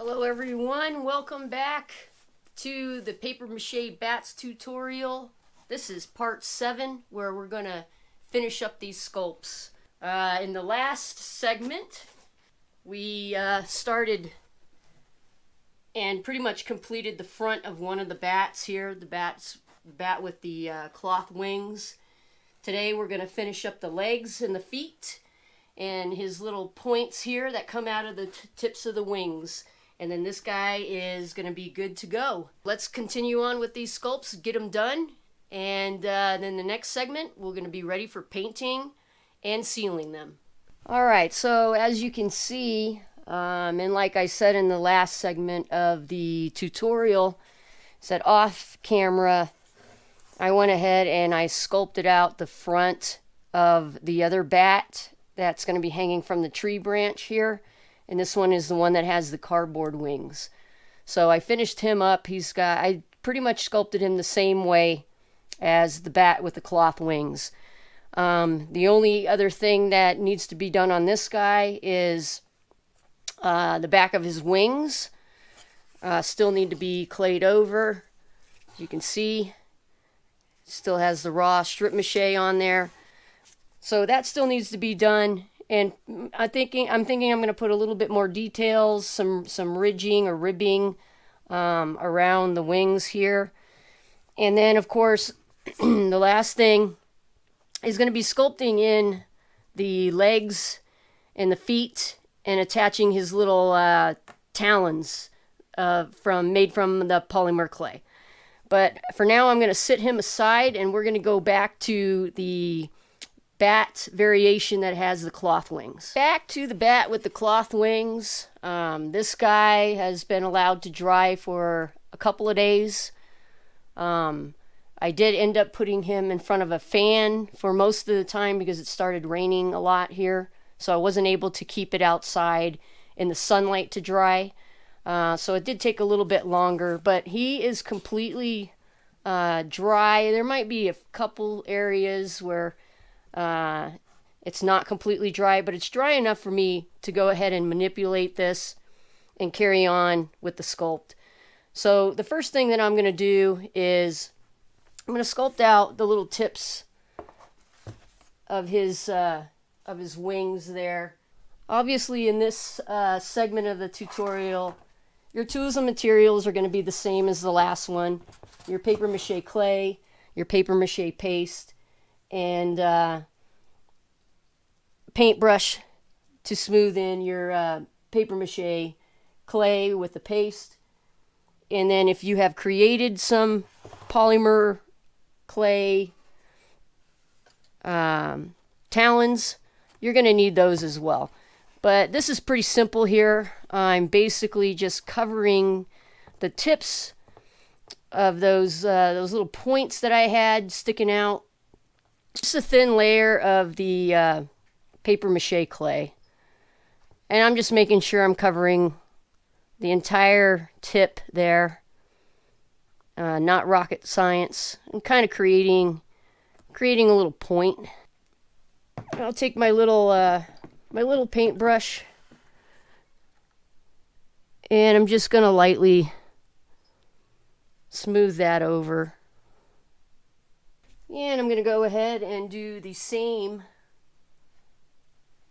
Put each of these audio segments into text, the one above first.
Hello everyone, welcome back to the paper mache bats tutorial. This is part 7 where we're gonna finish up these sculpts. In the last segment we started and pretty much completed the front of one of the bats here, the bat with the cloth wings. Today we're gonna finish up the legs and the feet and his little points here that come out of the tips of the wings. And then this guy is going to be good to go. Let's continue on with these sculpts, get them done. And then the next segment, we're going to be ready for painting and sealing them. All right, so as you can see, and like I said in the last segment of the tutorial, said off camera, I went ahead and I sculpted out the front of the other bat that's going to be hanging from the tree branch here. And this one is the one that has the cardboard wings. So I finished him up. I pretty much sculpted him the same way as the bat with the cloth wings. The only other thing that needs to be done on this guy is the back of his wings. Still need to be clayed over. As you can see, still has the raw strip mache on there. So that still needs to be done. And I'm thinking I'm going to put a little bit more details, some ridging or ribbing around the wings here. And then, of course, the last thing is going to be sculpting in the legs and the feet and attaching his little talons made from the polymer clay. But for now, I'm going to sit him aside, and we're going to go back to the bat variation that has the cloth wings. Back to the bat with the cloth wings. This guy has been allowed to dry for a couple of days. I did end up putting him in front of a fan for most of the time because it started raining a lot here, so I wasn't able to keep it outside in the sunlight to dry. So it did take a little bit longer, but he is completely dry. There might be a couple areas where it's not completely dry, but it's dry enough for me to go ahead and manipulate this and carry on with the sculpt. So the first thing that I'm going to do is I'm going to sculpt out the little tips of his wings there. Obviously, in this segment of the tutorial, your tools and materials are going to be the same as the last one. Your paper mache clay, your paper mache paste, and paintbrush to smooth in your paper mache clay with the paste. And then if you have created some polymer clay talons, you're going to need those as well. But this is pretty simple here. I'm basically just covering the tips of those little points that I had sticking out. Just a thin layer of the paper mache clay. And I'm just making sure I'm covering the entire tip there. Not rocket science. I'm kind of creating a little point. I'll take my little paintbrush, and I'm just going to lightly smooth that over. And I'm going to go ahead and do the same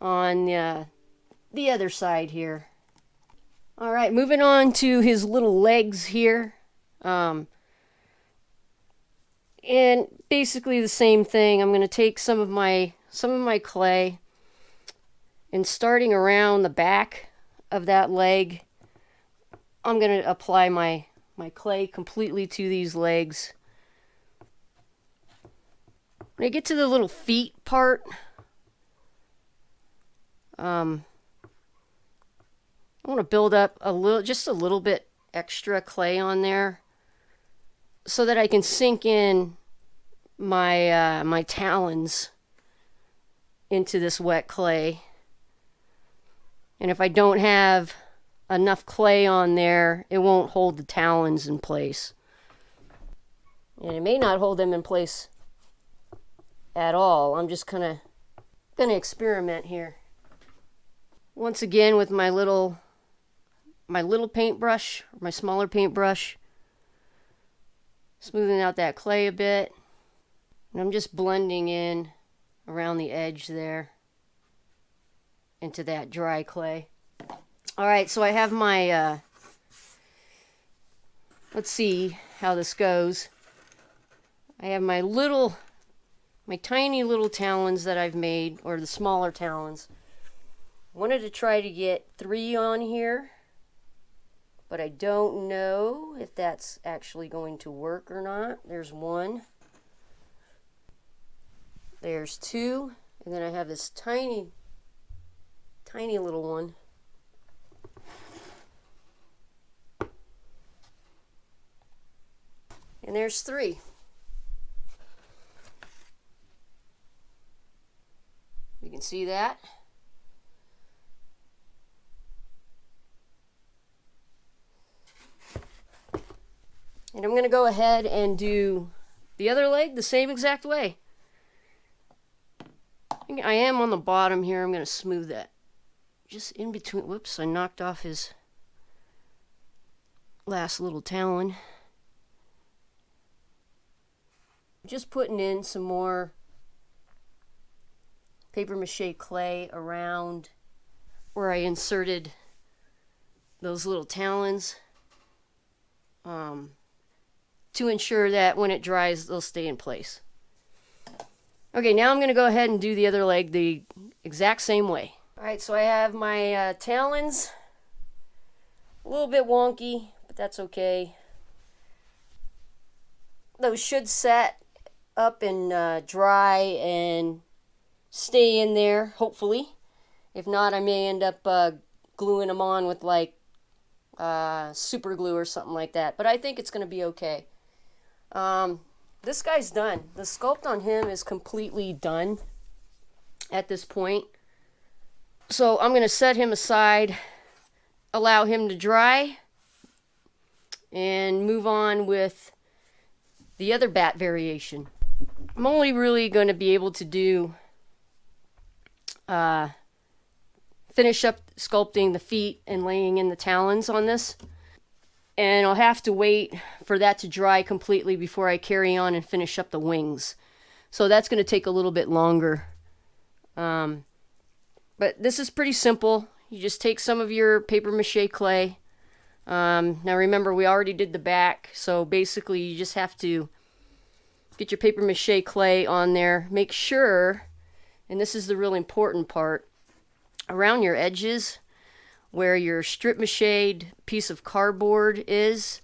on the other side here. All right, moving on to his little legs here. And basically the same thing. I'm going to take some of my clay, and starting around the back of that leg, I'm going to apply my clay completely to these legs. When I get to the little feet part, I want to build up just a little bit extra clay on there so that I can sink in my talons into this wet clay. And if I don't have enough clay on there, it won't hold the talons in place. And it may not hold them in place at all. I'm just gonna experiment here. Once again with my little my little paintbrush, my smaller paintbrush, smoothing out that clay a bit. And I'm just blending in around the edge there into that dry clay. All right, so I have my, let's see how this goes. I have my tiny little talons that I've made, or the smaller talons. I wanted to try to get 3 on here, but I don't know if that's actually going to work or not. There's 1. There's 2, and then I have this tiny little one. And there's 3. You can see that. And I'm going to go ahead and do the other leg the same exact way. I am on the bottom here. I'm going to smooth that. Just in between. Whoops, I knocked off his last little talon. Just putting in some more paper mache clay around where I inserted those little talons to ensure that when it dries they'll stay in place. Okay, now I'm going to go ahead and do the other leg the exact same way. Alright, so I have my talons, a little bit wonky, but that's okay. Those should set up and dry and stay in there, hopefully. If not, I may end up gluing them on with like super glue or something like that. But I think it's going to be okay. This guy's done. The sculpt on him is completely done at this point. So I'm going to set him aside, allow him to dry, and move on with the other bat variation. I'm only really going to be able to do finish up sculpting the feet and laying in the talons on this, and I'll have to wait for that to dry completely before I carry on and finish up the wings. So that's going to take a little bit longer, but this is pretty simple. You just take some of your paper mache clay. Now remember, we already did the back, so basically you just have to get your paper mache clay on there. Make sure, and this is the really important part, around your edges where your strip mached piece of cardboard is,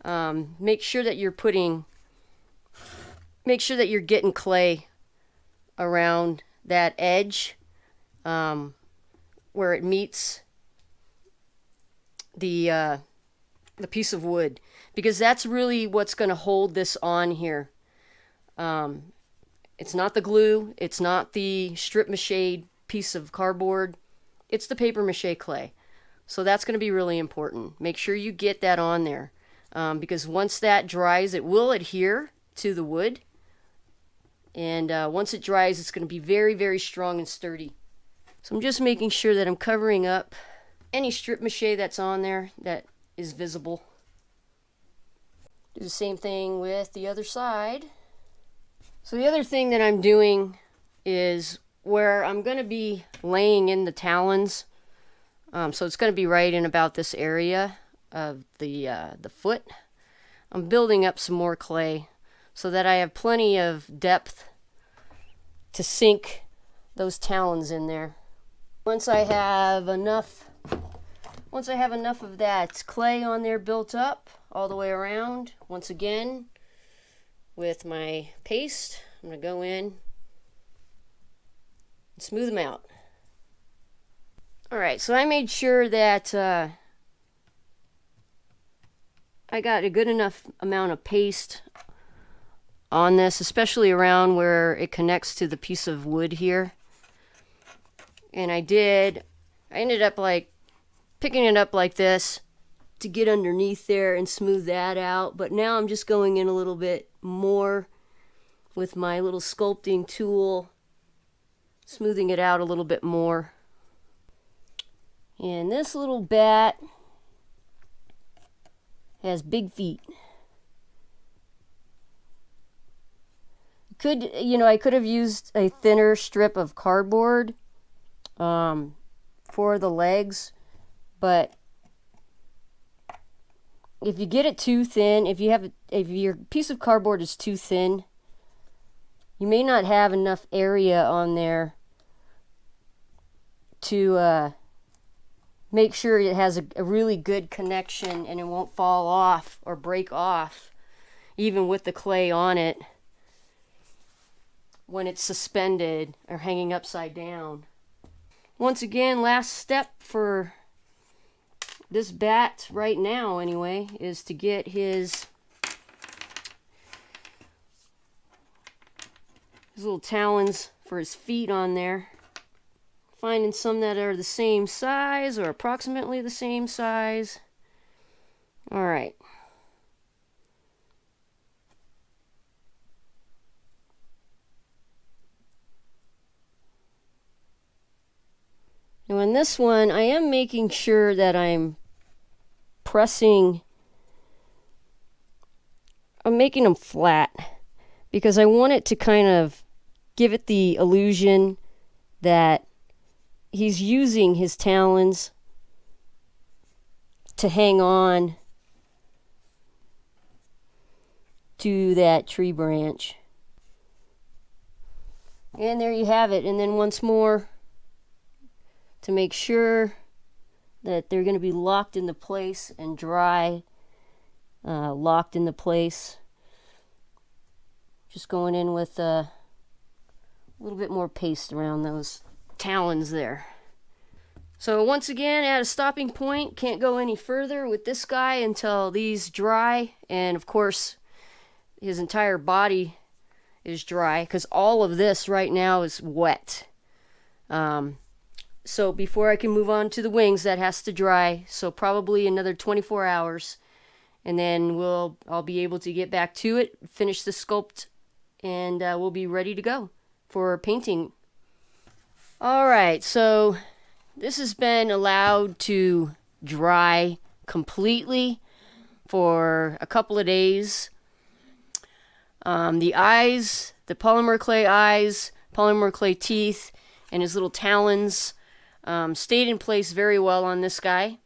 make sure that you're getting clay around that edge where it meets the piece of wood, because that's really what's going to hold this on here. It's not the glue, it's not the strip mached piece of cardboard, it's the paper mache clay. So that's going to be really important. Make sure you get that on there, because once that dries, it will adhere to the wood, and once it dries, it's going to be very, very strong and sturdy. So I'm just making sure that I'm covering up any strip mache that's on there that is visible. Do the same thing with the other side. So the other thing that I'm doing is where I'm going to be laying in the talons. So it's going to be right in about this area of the foot. I'm building up some more clay so that I have plenty of depth to sink those talons in there. Once I have enough of that clay on there built up all the way around, once again with my paste, I'm going to go in and smooth them out. Alright, so I made sure that I got a good enough amount of paste on this, especially around where it connects to the piece of wood here. And I ended up like picking it up like this to get underneath there and smooth that out. But now I'm just going in a little bit more with my little sculpting tool, smoothing it out a little bit more. And this little bat Has big feet. I could have used a thinner strip of cardboard for the legs, but if you get it too thin, if your piece of cardboard is too thin, you may not have enough area on there to make sure it has a really good connection and it won't fall off or break off, even with the clay on it, when it's suspended or hanging upside down. Once again, last step for this bat right now anyway is to get his little talons for his feet on there. Finding some that are the same size or approximately the same size. All right. Now on this one, I am making sure that I'm making them flat because I want it to kind of give it the illusion that he's using his talons to hang on to that tree branch. And there you have it. And then once more, to make sure that they're going to be locked into place and dry, locked into place. Just going in with a little bit more paste around those talons there. So once again, at a stopping point, can't go any further with this guy until these dry, and of course his entire body is dry because all of this right now is wet. So before I can move on to the wings, that has to dry, so probably another 24 hours, and then I'll be able to get back to it, finish the sculpt, and we'll be ready to go for painting. Alright, so this has been allowed to dry completely for a couple of days. The eyes, the polymer clay eyes, polymer clay teeth, and his little talons stayed in place very well on this guy,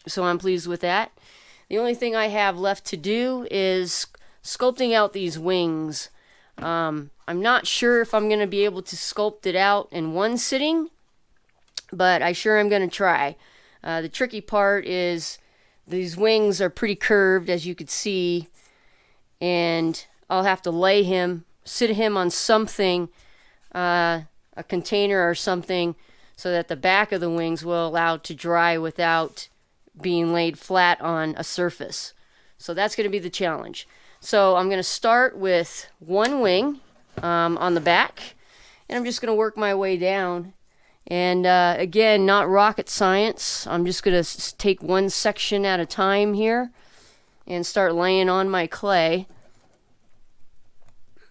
so I'm pleased with that. The only thing I have left to do is sculpting out these wings. I'm not sure if I'm going to be able to sculpt it out in one sitting, but I sure am going to try. The tricky part is these wings are pretty curved, as you could see, and I'll have to sit him on something, a container or something, so that the back of the wings will allow to dry without being laid flat on a surface. So that's going to be the challenge. So I'm going to start with one wing on the back, and I'm just going to work my way down. And again, not rocket science. I'm just going to take one section at a time here and start laying on my clay.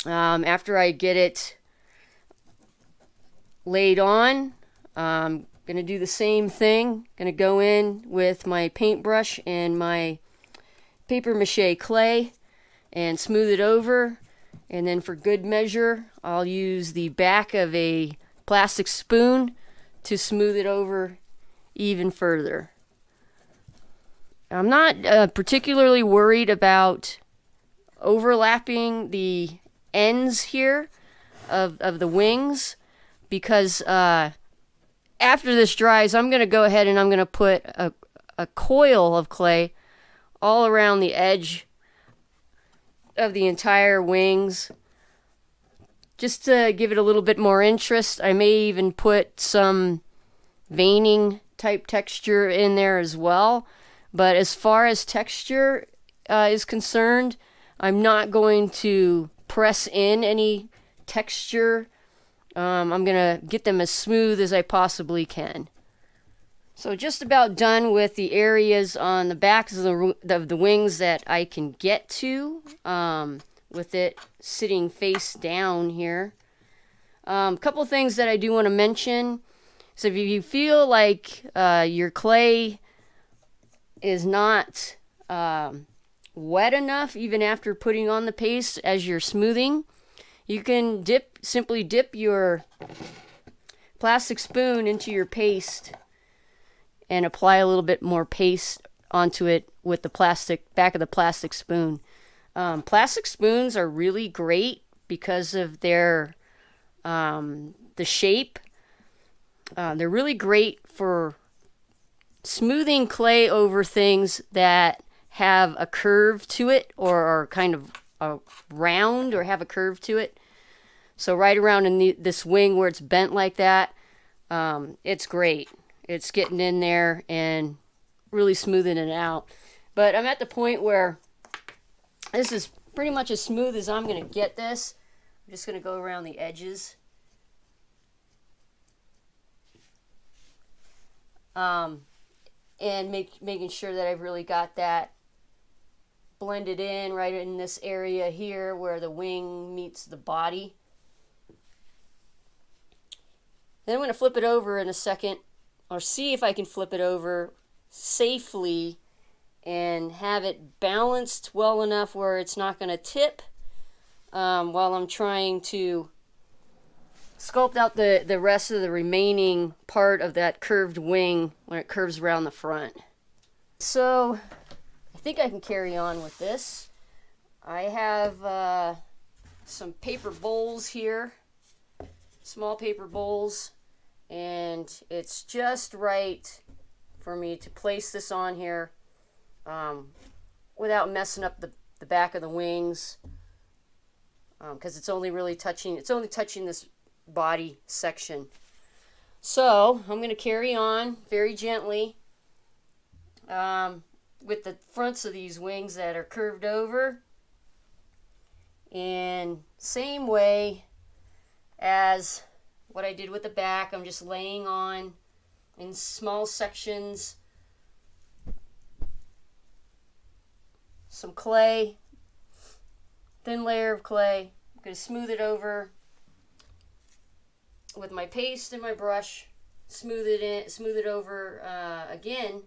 After I get it laid on, I'm going to do the same thing. Going to go in with my paintbrush and my paper mache clay and smooth it over. And then for good measure, I'll use the back of a plastic spoon to smooth it over even further. I'm not particularly worried about overlapping the ends here of the wings, because after this dries, I'm going to go ahead and I'm going to put a coil of clay all around the edge of the entire wings, just to give it a little bit more interest. I may even put some veining type texture in there as well. But as far as texture is concerned, I'm not going to press in any texture. I'm going to get them as smooth as I possibly can. So just about done with the areas on the backs of the wings that I can get to, with it sitting face down here. A couple of things that I do want to mention. So if you feel like your clay is not wet enough, even after putting on the paste as you're smoothing, you can simply dip your plastic spoon into your paste and apply a little bit more paste onto it with the back of the plastic spoon. Plastic spoons are really great because of the shape. They're really great for smoothing clay over things that have a curve to it, or are kind of a round or have a curve to it. So right around in this wing where it's bent like that, it's great. It's getting in there and really smoothing it out. But I'm at the point where this is pretty much as smooth as I'm going to get this. I'm just going to go around the edges. And making sure that I've really got that blended in right in this area here where the wing meets the body. Then I'm going to flip it over in a second, or see if I can flip it over safely and have it balanced well enough where it's not going to tip while I'm trying to sculpt out the rest of the remaining part of that curved wing when it curves around the front. So I think I can carry on with this. I have some paper bowls here, small paper bowls, and it's just right for me to place this on here without messing up the back of the wings, because it's only touching this body section. So I'm going to carry on very gently with the fronts of these wings that are curved over, and same way as what I did with the back, I'm just laying on in small sections some clay, thin layer of clay. I'm going to smooth it over with my paste and my brush, smooth it over again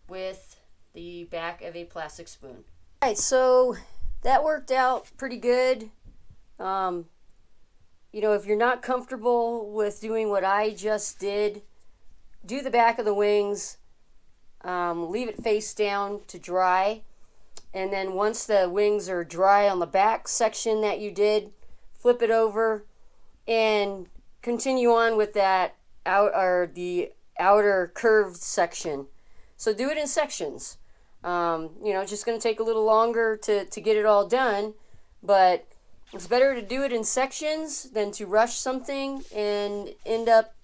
with the back of a plastic spoon. Alright, so that worked out pretty good. You know, if you're not comfortable with doing what I just did, do the back of the wings, leave it face down to dry, and then once the wings are dry on the back section that you did, flip it over and continue on with that the outer curved section. So do it in sections. You know, it's just going to take a little longer to get it all done, but it's better to do it in sections than to rush something and end up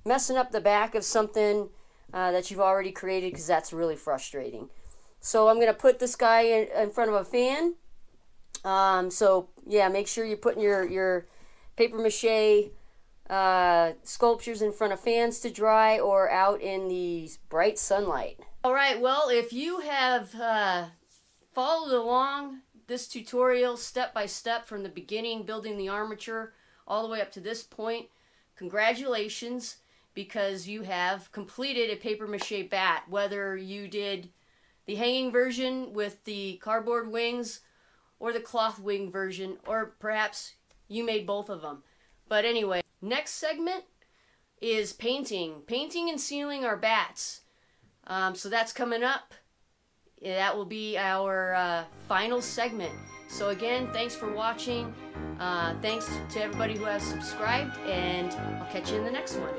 messing up the back of something that you've already created, because that's really frustrating. So I'm going to put this guy in front of a fan. So yeah, make sure you're putting your paper mache sculptures in front of fans to dry or out in the bright sunlight. Alright, well, if you have followed along this tutorial step by step from the beginning, building the armature all the way up to this point, congratulations, because you have completed a paper mache bat. Whether you did the hanging version with the cardboard wings or the cloth wing version, or perhaps you made both of them. But anyway, next segment is painting and sealing our bats. So that's coming up. That will be our final segment. So again, thanks for watching. Thanks to everybody who has subscribed, and I'll catch you in the next one.